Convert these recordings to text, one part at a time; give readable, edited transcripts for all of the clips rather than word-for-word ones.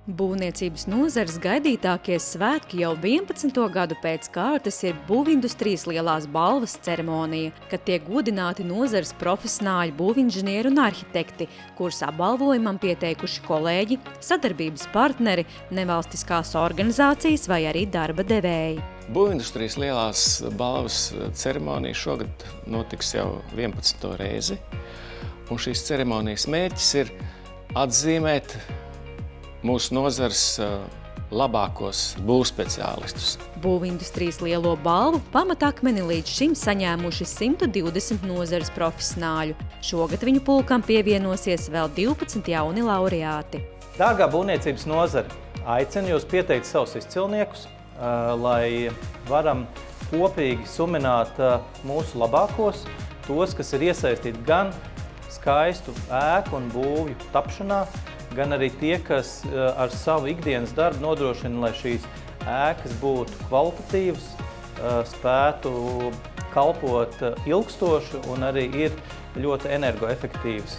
Būvniecības nozares gaidītākie svētki jau 11. gadu pēc kārtas ir būvindustrijas lielās balvas ceremonija, kad tiek godināti nozares profesionāļi, būvinženieri un arhitekti, kurus apbalvojumam pieteikuši kolēģi, sadarbības partneri, nevalstiskās organizācijas vai arī darba devēji. Būvindustrijas lielās balvas ceremonija šogad notiks jau 11. reizi, un šīs ceremonijas mērķis ir atzīmēt mūsu nozares labākos būvspeciālistus. Būvindustrijas lielo balvu pamatakmeni līdz šim saņēmuši 120 nozares profesionāļu. Šogad viņu pulkam pievienosies vēl 12 jauni laureāti. Dārgā būvniecības nozare, aicinu jūs pieteikt savus izcilniekus, lai varam kopīgi sumināt mūsu labākos, tos, kas ir iesaistīti gan skaistu ēku un būvju tapšanā, gan arī tie, kas ar savu ikdienas darbu nodrošina, lai šīs ēkas būtu kvalitatīvas, spētu kalpot ilgstoši un arī ir ļoti energoefektīvas.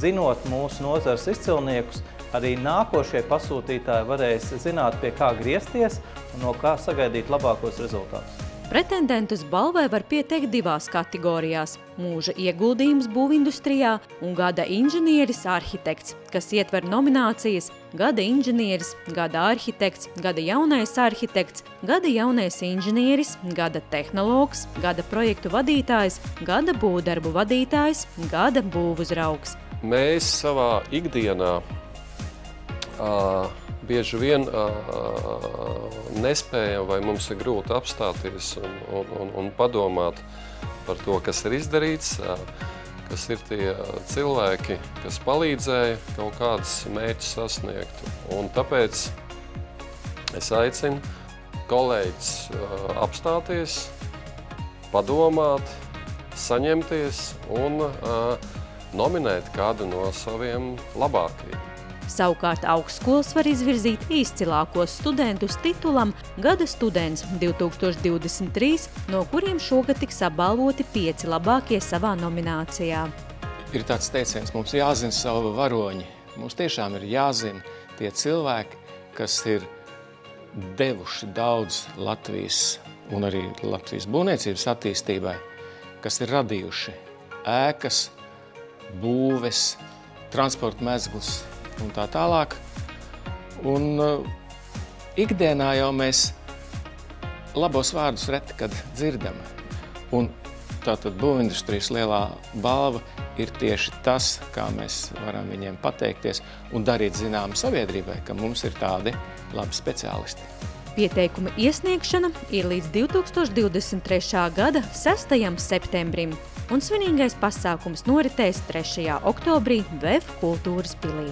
Zinot mūsu nozares izcilniekus, arī nākošie pasūtītāji varēs zināt, pie kā griezties un no kā sagaidīt labākos rezultātus. Pretendentus balvai var pieteikt divās kategorijās – mūža ieguldījums būvindustrijā un gada inženieris arhitekts, kas ietver nominācijas gada inženieris, gada arhitekts, gada jaunais arhitekts, gada jaunais inženieris, gada tehnologs, gada projektu vadītājs, gada būvdarbu vadītājs, gada būvuzraugs. Mēs savā ikdienā bieži vien nespējam vai mums ir grūti apstāties un padomāt par to, kas ir izdarīts, kas ir tie cilvēki, kas palīdzēja kaut kādus mērķus sasniegt. Un tāpēc es aicinu kolēģis apstāties, padomāt, saņemties un nominēt kādu no saviem labākajiem. Savukārt augstskolas var izvirzīt izcilākos studentus titulam Gada students 2023, no kuriem šogad tiks apbalvoti 5 labākie savā nominācijā. Ir tāds teiciens, mums jāzina savu varoņi. Mums tiešām ir jāzina tie cilvēki, kas ir devuši daudz Latvijas un arī Latvijas būvniecības attīstībai, kas ir radījuši ēkas, būves, transporta mezglus un tā tālāk. Un ikdienā jau mēs labos vārdus reti, kad dzirdam. Un tātad būvindustrijas lielā balva ir tieši tas, kā mēs varam viņiem pateikties un darīt zinām sabiedrībai, ka mums ir tādi labi speciālisti. Pieteikuma iesniegšana ir līdz 2023. gada 6. septembrim, un svinīgais pasākums noritēs 3. oktobrī VF Kultūras pilī.